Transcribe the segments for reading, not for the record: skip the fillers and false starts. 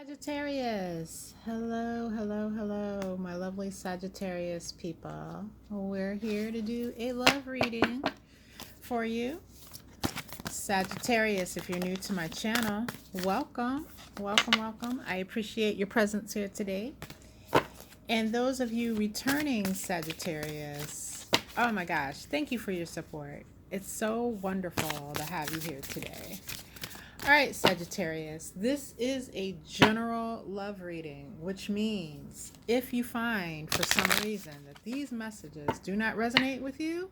Sagittarius. Hello, hello, hello, my lovely Sagittarius people. We're here to do a love reading for you. Sagittarius, if you're new to my channel, welcome, welcome, welcome. I appreciate your presence here today. And those of you returning Sagittarius, oh my gosh, thank you for your support. It's so wonderful to have you here today. All right, Sagittarius, this is a general love reading, which means if you find for some reason that these messages do not resonate with you,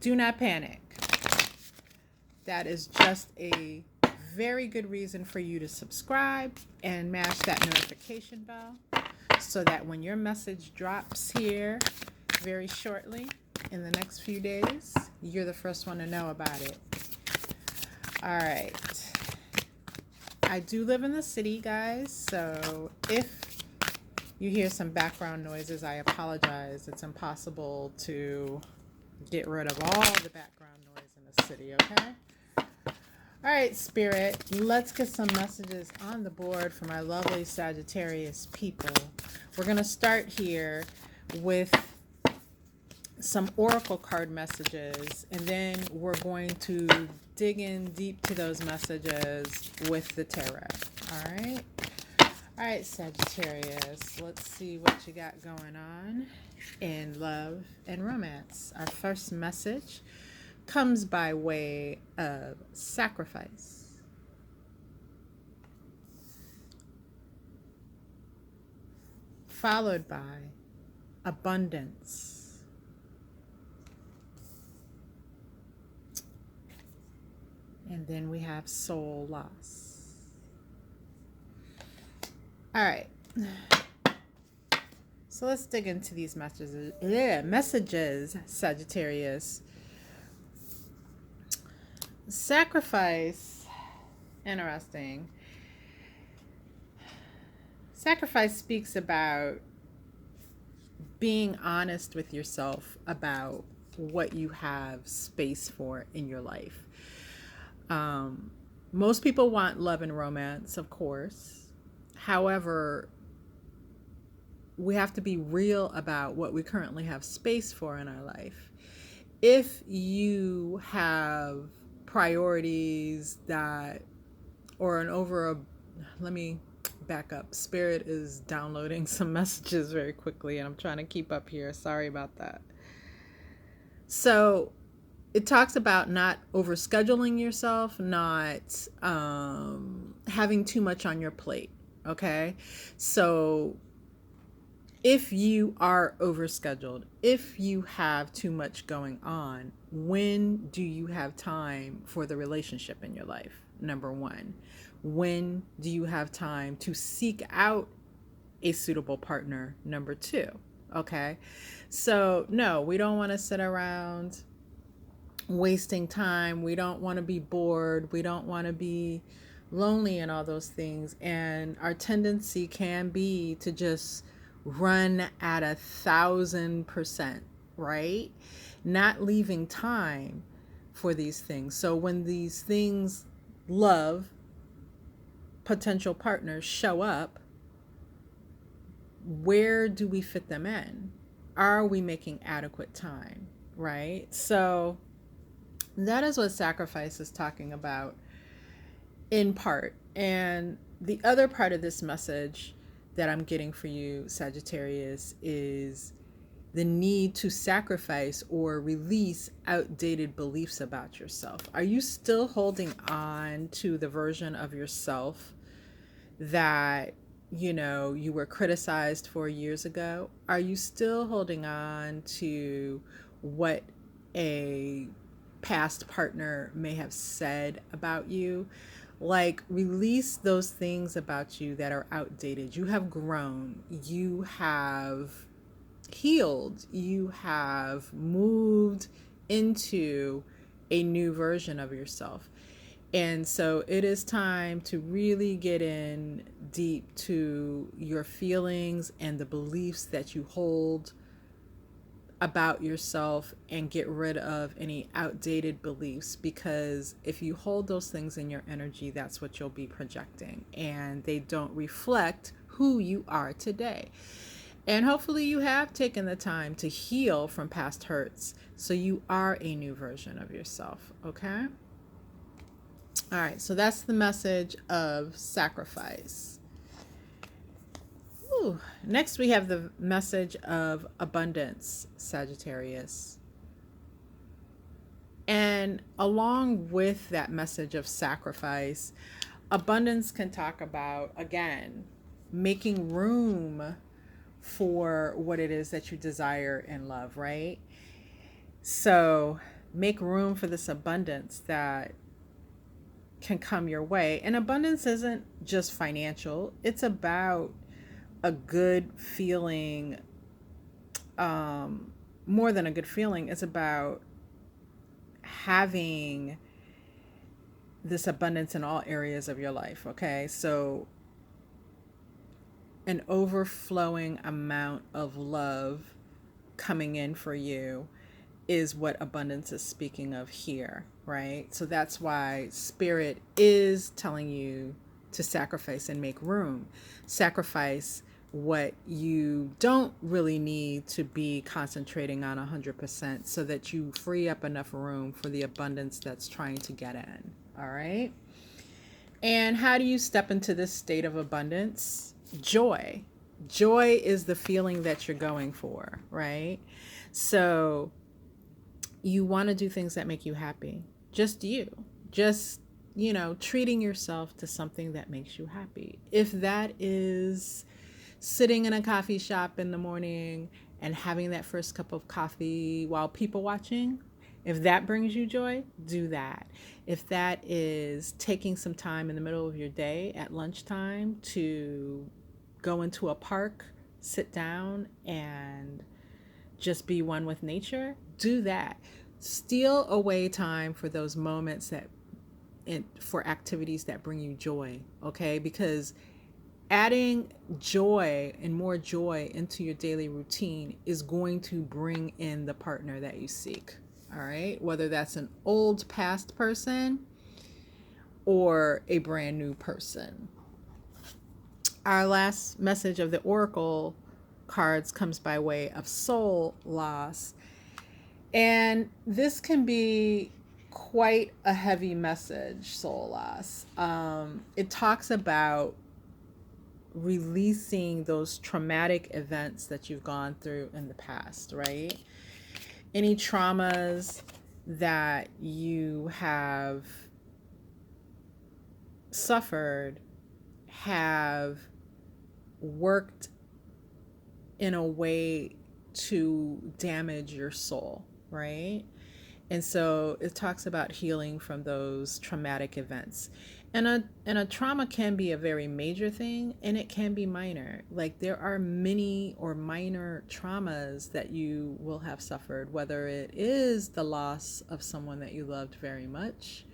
do not panic. That is just a very good reason for you to subscribe and mash that notification bell so that when your message drops here very shortly in the next few days, you're the first one to know about it. All right. I do live in the city, guys, so if you hear some background noises, I apologize. It's impossible to get rid of all the background noise in the city, okay? All right, Spirit, let's get some messages on the board for my lovely Sagittarius people. We're going to start here with some oracle card messages, and then we're going to dig in deep to those messages with the tarot. All right, Sagittarius, let's see what you got going on in love and romance. Our first message comes by way of sacrifice, followed by abundance, and then we have soul loss. All right. So let's dig into these messages, Sagittarius. Sacrifice, interesting. Sacrifice speaks about being honest with yourself about what you have space for in your life. Most people want love and romance, of course. However, we have to be real about what we currently have space for in our life. If you have priorities that, let me back up. Spirit is downloading some messages very quickly, and I'm trying to keep up here. Sorry about that. So, it talks about not overscheduling yourself, not having too much on your plate, okay? So if you are overscheduled, if you have too much going on, when do you have time for the relationship in your life? Number one. When do you have time to seek out a suitable partner? Number two, okay? So no, we don't want to sit around wasting time. We don't want to be bored. We don't want to be lonely and all those things. And our tendency can be to just run at 1,000%, right? Not leaving time for these things. So when these things, love, potential partners show up, where do we fit them in? Are we making adequate time, right? So that is what sacrifice is talking about in part. And the other part of this message that I'm getting for you, Sagittarius, is the need to sacrifice or release outdated beliefs about yourself. Are you still holding on to the version of yourself that, you were criticized for years ago? Are you still holding on to what a past partner may have said about you? Like, release those things about you that are outdated. You have grown, you have healed, you have moved into a new version of yourself. And so it is time to really get in deep to your feelings and the beliefs that you hold about yourself and get rid of any outdated beliefs, because if you hold those things in your energy, that's what you'll be projecting, and they don't reflect who you are today. And hopefully you have taken the time to heal from past hurts so you are a new version of yourself, okay? All right, so that's the message of sacrifice. Ooh. Next, we have the message of abundance, Sagittarius. And along with that message of sacrifice, abundance can talk about, again, making room for what it is that you desire in love, right? So make room for this abundance that can come your way. And abundance isn't just financial, it's about a good feeling. More than a good feeling, it's about having this abundance in all areas of your life, okay? So an overflowing amount of love coming in for you is what abundance is speaking of here, right? So that's why Spirit is telling you to sacrifice and make room. Sacrifice what you don't really need to be concentrating on 100%, so that you free up enough room for the abundance that's trying to get in. All right. And how do you step into this state of abundance? Joy. Joy is the feeling that you're going for, right? So you want to do things that make you happy. Just you. Just, treating yourself to something that makes you happy. If that is sitting in a coffee shop in the morning and having that first cup of coffee while people watching, if that brings you joy, do that. If that is taking some time in the middle of your day at lunchtime to go into a park, sit down, and just be one with nature, do that. Steal away time for those moments for activities that bring you joy, okay? Because adding joy and more joy into your daily routine is going to bring in the partner that you seek, all right? Whether that's an old past person or a brand new person. Our last message of the Oracle cards comes by way of soul loss. And this can be quite a heavy message, soul loss. It talks about releasing those traumatic events that you've gone through in the past, right? Any traumas that you have suffered have worked in a way to damage your soul, right? And so it talks about healing from those traumatic events. And a trauma can be a very major thing, and it can be minor. Like, there are many or minor traumas that you will have suffered, whether it is the loss of someone that you loved very much,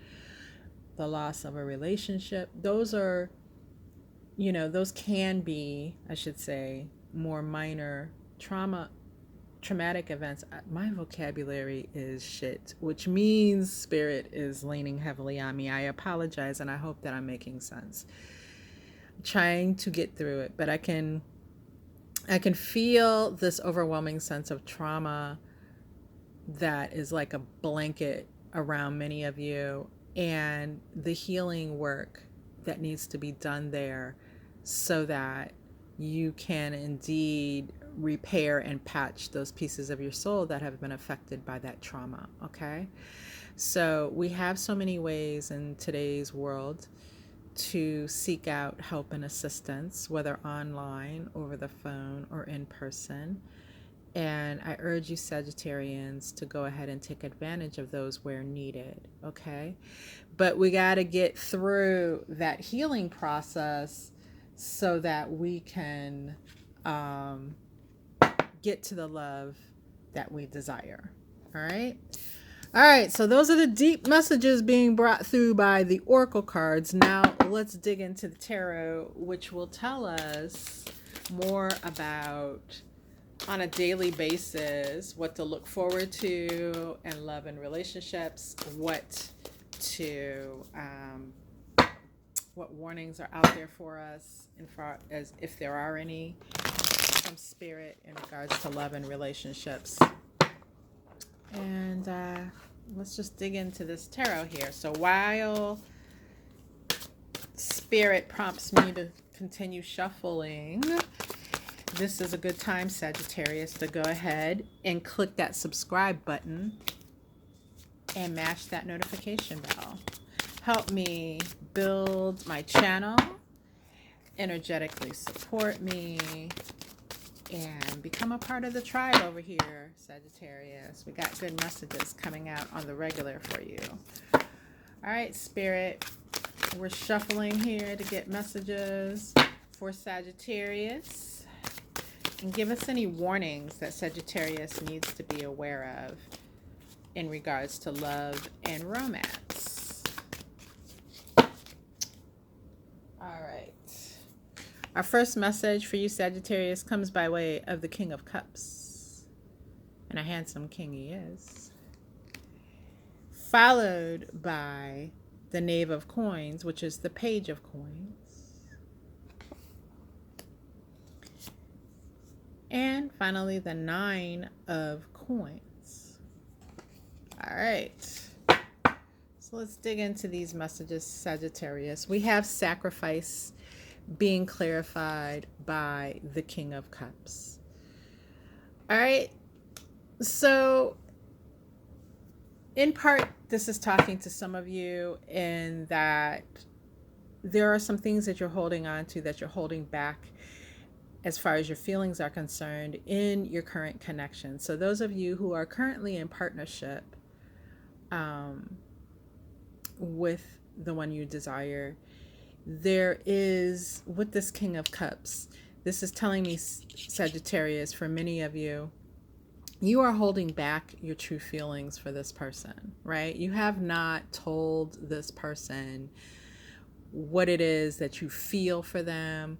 the loss of a relationship. Those are, those can be, I should say, more minor traumatic events. My vocabulary is shit, which means Spirit is leaning heavily on me. I apologize, and I hope that I'm making sense. I'm trying to get through it, but I can feel this overwhelming sense of trauma that is like a blanket around many of you, and the healing work that needs to be done there so that you can indeed repair and patch those pieces of your soul that have been affected by that trauma, okay? So we have so many ways in today's world to seek out help and assistance, whether online, over the phone, or in person. And I urge you Sagittarians to go ahead and take advantage of those where needed, okay? But we got to get through that healing process so that we can get to the love that we desire. All right. All right. So those are the deep messages being brought through by the Oracle cards. Now let's dig into the tarot, which will tell us more about on a daily basis, what to look forward to in love and relationships, what warnings are out there for us, and far as if there are any from spirit in regards to love and relationships. And let's just dig into this tarot here. So while spirit prompts me to continue shuffling, this is a good time, Sagittarius, to go ahead and click that subscribe button and mash that notification bell. Help me build my channel, energetically support me, and become a part of the tribe over here, Sagittarius. We got good messages coming out on the regular for you. All right, Spirit, we're shuffling here to get messages for Sagittarius. And give us any warnings that Sagittarius needs to be aware of in regards to love and romance. All right. Our first message for you, Sagittarius, comes by way of the King of Cups. And a handsome king he is. Followed by the Knave of Coins, which is the Page of Coins. And finally, the Nine of Coins. All right. So let's dig into these messages, Sagittarius. We have sacrifice being clarified by the King of Cups. All right. So in part, this is talking to some of you in that there are some things that you're holding on to, that you're holding back as far as your feelings are concerned in your current connection. So those of you who are currently in partnership with the one you desire, there is, with this King of Cups, this is telling me, Sagittarius, for many of you, you are holding back your true feelings for this person, right? You have not told this person what it is that you feel for them,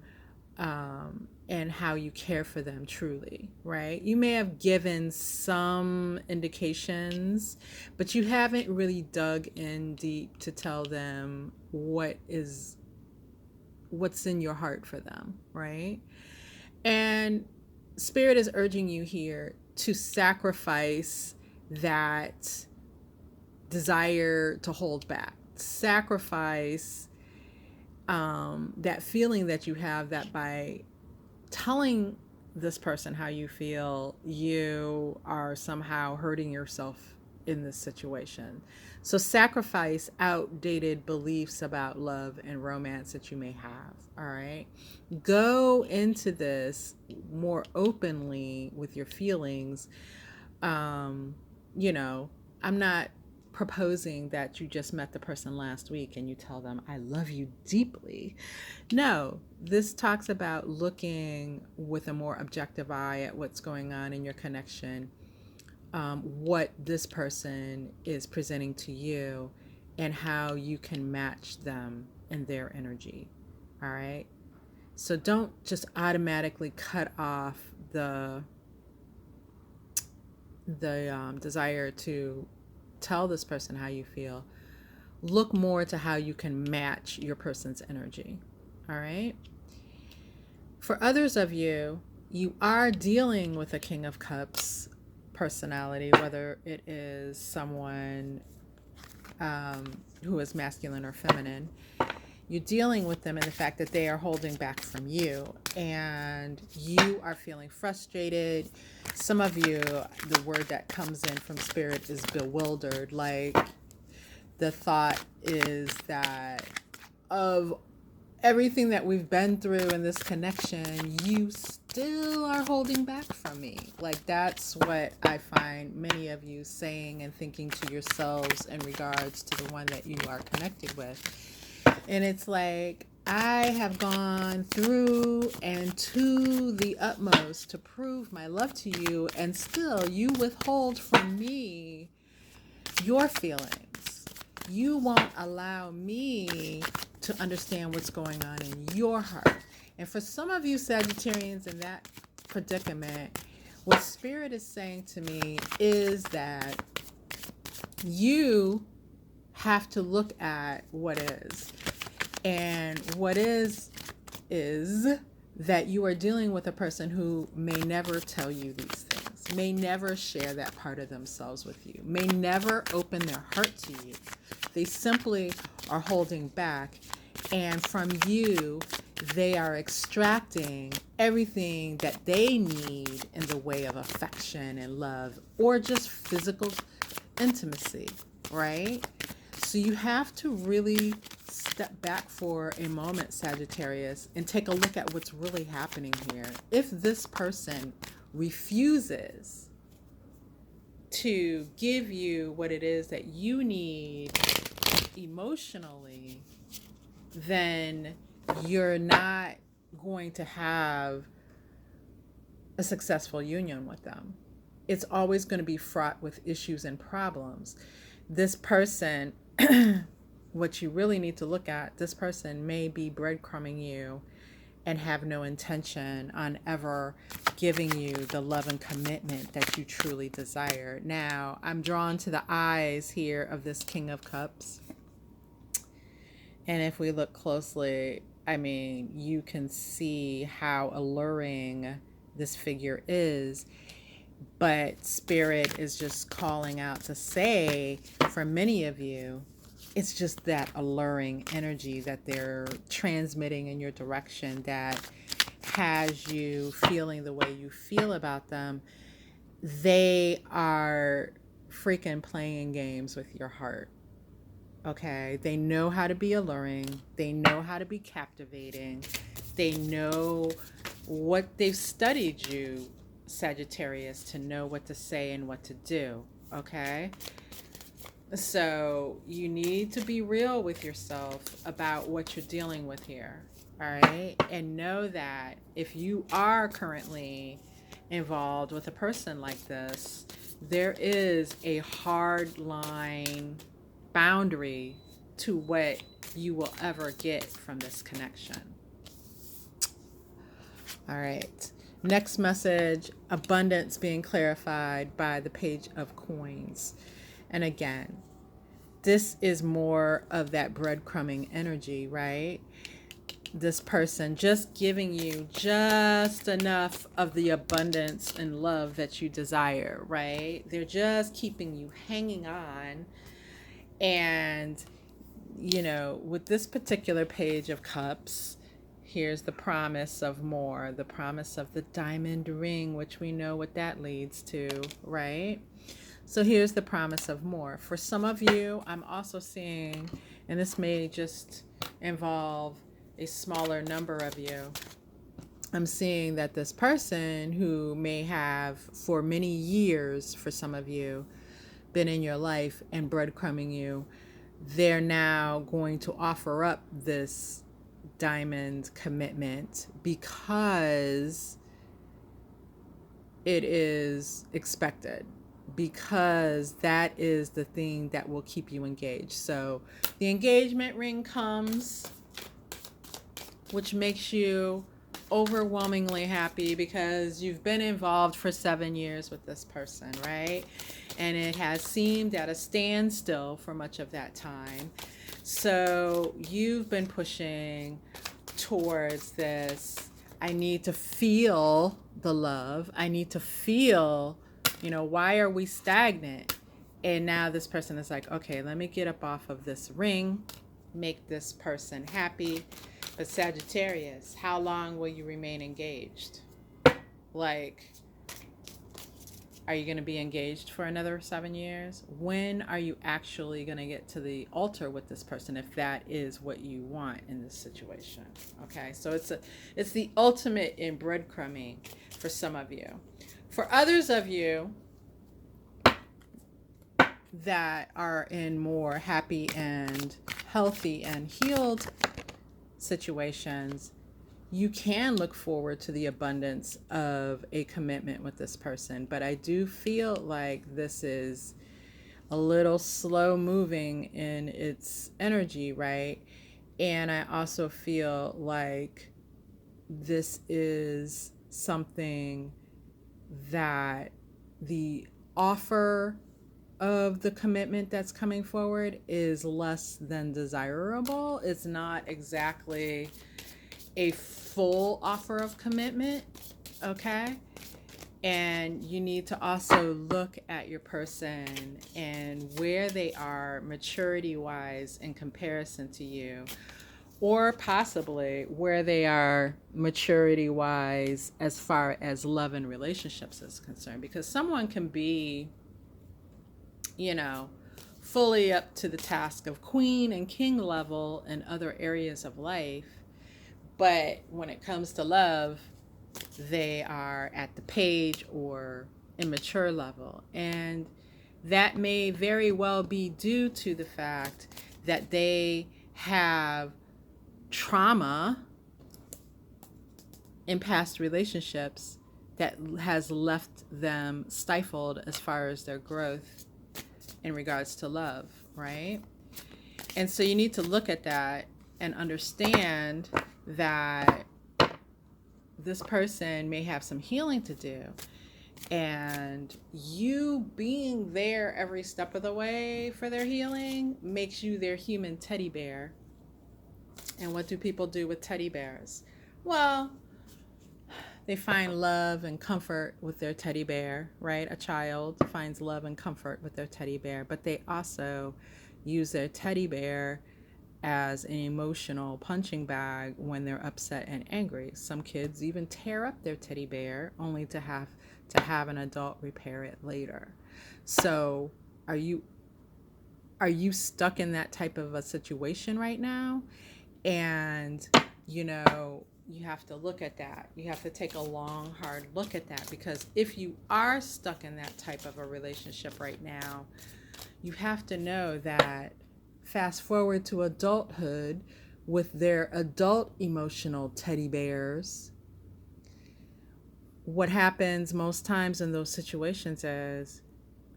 and how you care for them truly, right? You may have given some indications, but you haven't really dug in deep to tell them what's in your heart for them, right? And Spirit is urging you here to sacrifice that desire to hold back, sacrifice that feeling that you have, that by telling this person how you feel, you are somehow hurting yourself in this situation. So sacrifice outdated beliefs about love and romance that you may have. All right. Go into this more openly with your feelings. I'm not proposing that you just met the person last week and you tell them, I love you deeply. No, this talks about looking with a more objective eye at what's going on in your connection, what this person is presenting to you, and how you can match them in their energy. All right. So don't just automatically cut off the desire to tell this person how you feel. Look more to how you can match your person's energy. All right. For others of you, you are dealing with a King of Cups personality, whether it is someone who is masculine or feminine. You're dealing with them in the fact that they are holding back from you, and you are feeling frustrated. Some of you, the word that comes in from Spirit is bewildered. Like, the thought is that of everything that we've been through in this connection, you still are holding back from me. Like, that's what I find many of you saying and thinking to yourselves in regards to the one that you are connected with. And it's like, I have gone through and to the utmost to prove my love to you, and still you withhold from me your feelings. You won't allow me to understand what's going on in your heart. And for some of you Sagittarians in that predicament, What Spirit is saying to me is that you have to look at what is. And what is that you are dealing with a person who may never tell you these things, may never share that part of themselves with you, may never open their heart to you. They simply are holding back. And from you, they are extracting everything that they need in the way of affection and love, or just physical intimacy, right? So you have to really step back for a moment, Sagittarius, and take a look at what's really happening here. If this person refuses to give you what it is that you need emotionally, then you're not going to have a successful union with them. It's always going to be fraught with issues and problems. This person, what you really need to look at, this person may be breadcrumbing you and have no intention on ever giving you the love and commitment that you truly desire. Now, I'm drawn to the eyes here of this King of Cups. And if we look closely, I mean, you can see how alluring this figure is. But Spirit is just calling out to say, for many of you, it's just that alluring energy that they're transmitting in your direction that has you feeling the way you feel about them. They are freaking playing games with your heart. Okay, they know how to be alluring. They know how to be captivating. They know what they've studied you, Sagittarius, to know what to say and what to do. Okay, so you need to be real with yourself about what you're dealing with here. All right, and know that if you are currently involved with a person like this, there is a hard line boundary to what you will ever get from this connection. All right. Next message, abundance being clarified by the Page of Coins. And again, this is more of that breadcrumbing energy, right? This person just giving you just enough of the abundance and love that you desire, right? They're just keeping you hanging on. And, you know, with this particular Page of Cups, here's the promise of more, the promise of the diamond ring, which we know what that leads to, right? So here's the promise of more. For some of you, I'm also seeing, and this may just involve a smaller number of you, I'm seeing that this person who may have for many years, for some of you, been in your life and breadcrumbing you, they're now going to offer up this diamond commitment because it is expected, because that is the thing that will keep you engaged. So the engagement ring comes, which makes you overwhelmingly happy because you've been involved for 7 years with this person, right? And it has seemed at a standstill for much of that time. So you've been pushing towards this. I need to feel the love. I need to feel, why are we stagnant? And now this person is like, okay, let me get up off of this ring, make this person happy. But Sagittarius, how long will you remain engaged? Like, are you going to be engaged for another 7 years? When are you actually going to get to the altar with this person, if that is what you want in this situation? Okay, so it's the ultimate in breadcrumbing for some of you. For others of you that are in more happy and healthy and healed situations, you can look forward to the abundance of a commitment with this person. But I do feel like this is a little slow moving in its energy, right? And I also feel like this is something that the offer of the commitment that's coming forward is less than desirable. It's not exactly a full offer of commitment, okay? And you need to also look at your person and where they are maturity wise in comparison to you, or possibly where they are maturity wise as far as love and relationships is concerned. Because someone can be, fully up to the task of queen and king level in other areas of life, but when it comes to love, they are at the page or immature level. And that may very well be due to the fact that they have trauma in past relationships that has left them stifled as far as their growth in regards to love, right? And so you need to look at that and understand that this person may have some healing to do. And you being there every step of the way for their healing makes you their human teddy bear. And what do people do with teddy bears? Well, they find love and comfort with their teddy bear, right? A child finds love and comfort with their teddy bear, but they also use their teddy bear as an emotional punching bag when they're upset and angry. Some kids even tear up their teddy bear only to have an adult repair it later. So are you stuck in that type of a situation right now? And you have to look at that. You have to take a long, hard look at that, because if you are stuck in that type of a relationship right now, you have to know that fast forward to adulthood with their adult emotional teddy bears, what happens most times in those situations is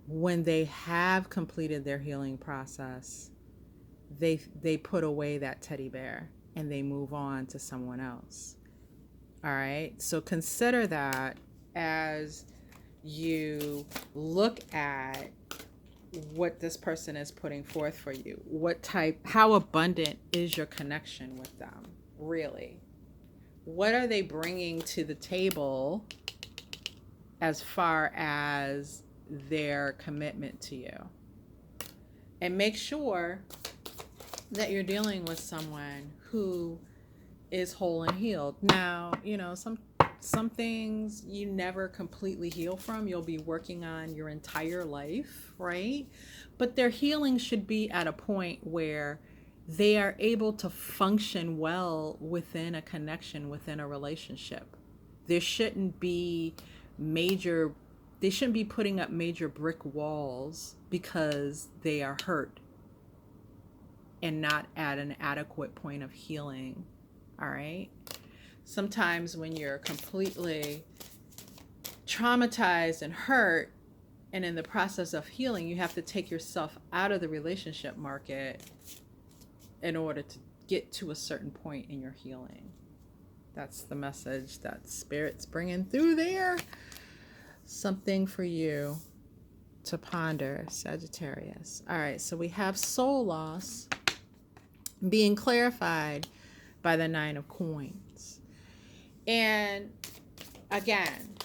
when they have completed their healing process, they put away that teddy bear and they move on to someone else. All right. So consider that as you look at what this person is putting forth for you. How abundant is your connection with them? Really? What are they bringing to the table as far as their commitment to you? And make sure that you're dealing with someone who is whole and healed. Now, some things you never completely heal from. You'll be working on your entire life, right? But their healing should be at a point where they are able to function well within a connection, within a relationship. They shouldn't be putting up major brick walls because they are hurt and not at an adequate point of healing. All right. Sometimes when you're completely traumatized and hurt and in the process of healing, you have to take yourself out of the relationship market in order to get to a certain point in your healing. That's the message that Spirit's bringing through there. Something for you to ponder, Sagittarius. All right, so we have soul loss being clarified by the 9 of Coins. And again,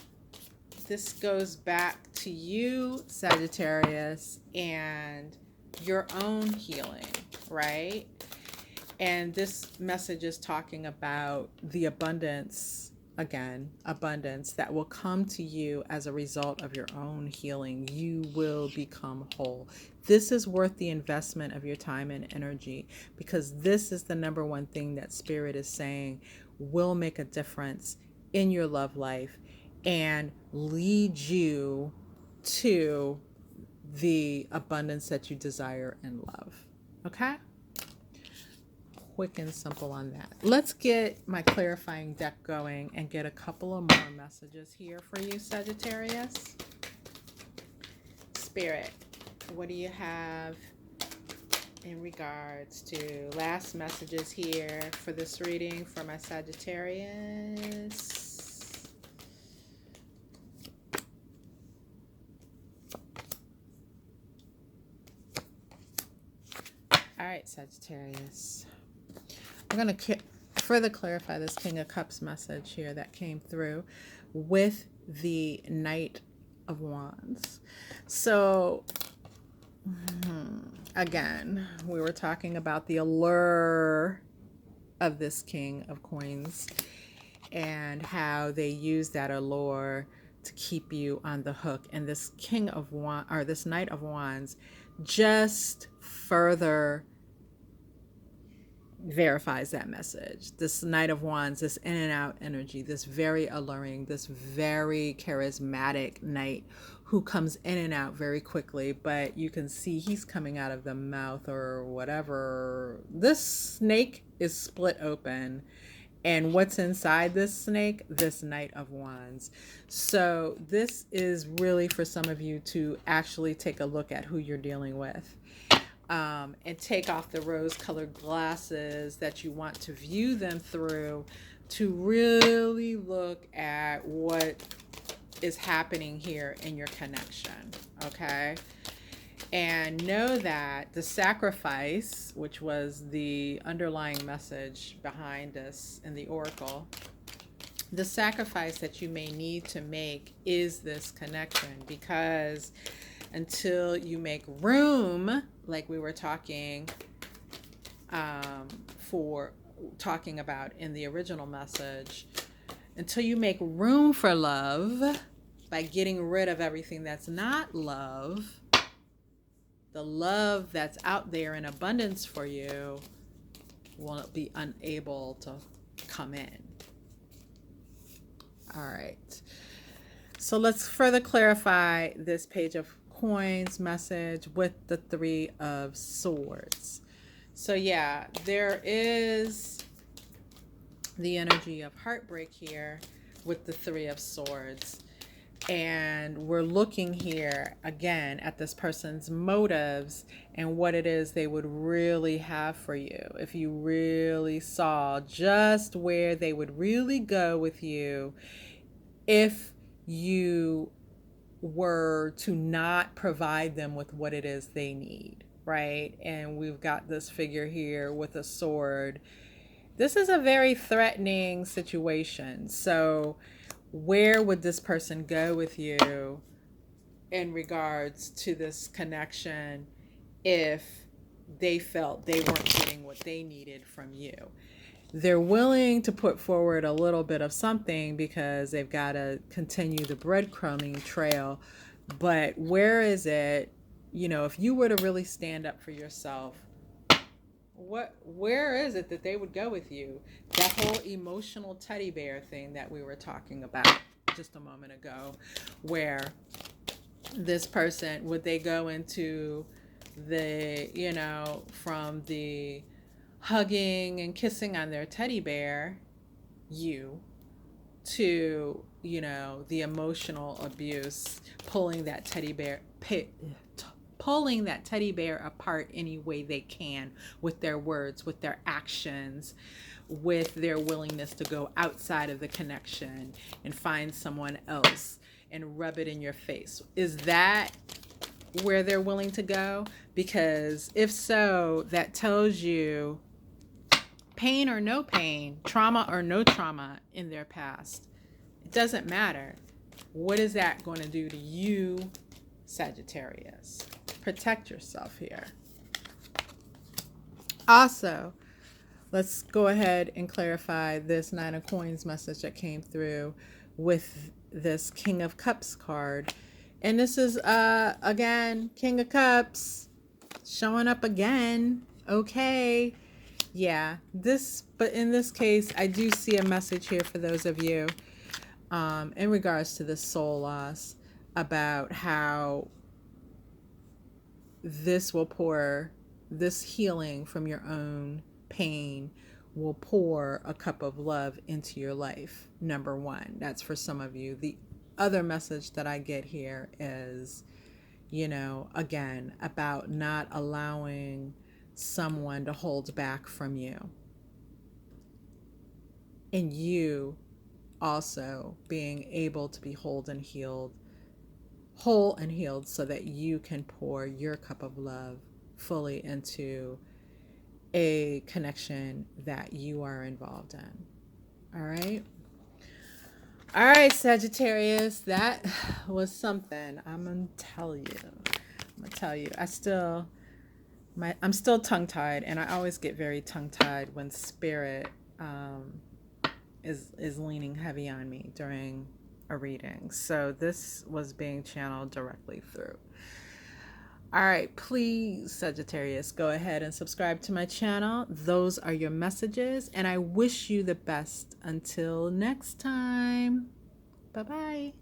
this goes back to you, Sagittarius, and your own healing, right? And this message is talking about the abundance that will come to you as a result of your own healing. You will become whole. This is worth the investment of your time and energy, because this is the number one thing that Spirit is saying will make a difference in your love life and lead you to the abundance that you desire and love. Okay? Quick and simple on that. Let's get my clarifying deck going and get a couple of more messages here for you, Sagittarius. Spirit, what do you have in regards to last messages here for this reading for my Sagittarius? Sagittarius. I'm going to further clarify this King of Cups message here that came through with the Knight of Wands. So, again, we were talking about the allure of this King of Coins and how they use that allure to keep you on the hook. And this King of Wands, or this Knight of Wands, just further verifies that message. This Knight of Wands, this in and out energy, this very alluring, this very charismatic knight who comes in and out very quickly, but you can see he's coming out of the mouth or whatever. This snake is split open. And what's inside this snake? This Knight of Wands. So this is really for some of you to actually take a look at who you're dealing with. And take off the rose-colored glasses that you want to view them through to really look at what is happening here in your connection, okay? And know that the sacrifice, which was the underlying message behind this in the oracle, the sacrifice that you may need to make is this connection, because until you make room, like we were talking about in the original message, until you make room for love by getting rid of everything that's not love, the love that's out there in abundance for you will be unable to come in. All right. So let's further clarify this Page of Coins message with the Three of Swords. So yeah, there is the energy of heartbreak here with the Three of Swords. And we're looking here again at this person's motives and what it is they would really have for you. If you really saw just where they would really go with you if you were to not provide them with what it is they need, right? And we've got this figure here with a sword. This is a very threatening situation. So where would this person go with you in regards to this connection if they felt they weren't getting what they needed from you? They're willing to put forward a little bit of something because they've got to continue the breadcrumbing trail. But where is it, if you were to really stand up for yourself, where is it that they would go with you? That whole emotional teddy bear thing that we were talking about just a moment ago, where this person, would they go into the, from the hugging and kissing on their teddy bear, to, the emotional abuse, pulling that teddy bear apart any way they can with their words, with their actions, with their willingness to go outside of the connection and find someone else and rub it in your face? Is that where they're willing to go? Because if so, that tells you pain or no pain, trauma or no trauma in their past. It doesn't matter. What is that going to do to you, Sagittarius? Protect yourself here. Also, let's go ahead and clarify this Nine of Coins message that came through with this King of Cups card. And this is, again, King of Cups showing up again. Okay. Yeah, but in this case, I do see a message here for those of you in regards to this soul loss, about how this healing from your own pain will pour a cup of love into your life. Number one, that's for some of you. The other message that I get here is, again, about not allowing someone to hold back from you, and you also being able to be whole and healed so that you can pour your cup of love fully into a connection that you are involved in. All right. All right, Sagittarius, that was something. I'm gonna tell you. I'm still tongue tied, and I always get very tongue tied when spirit um, is leaning heavy on me during a reading. So this was being channeled directly through. All right, please, Sagittarius, go ahead and subscribe to my channel. Those are your messages, and I wish you the best until next time. Bye-bye.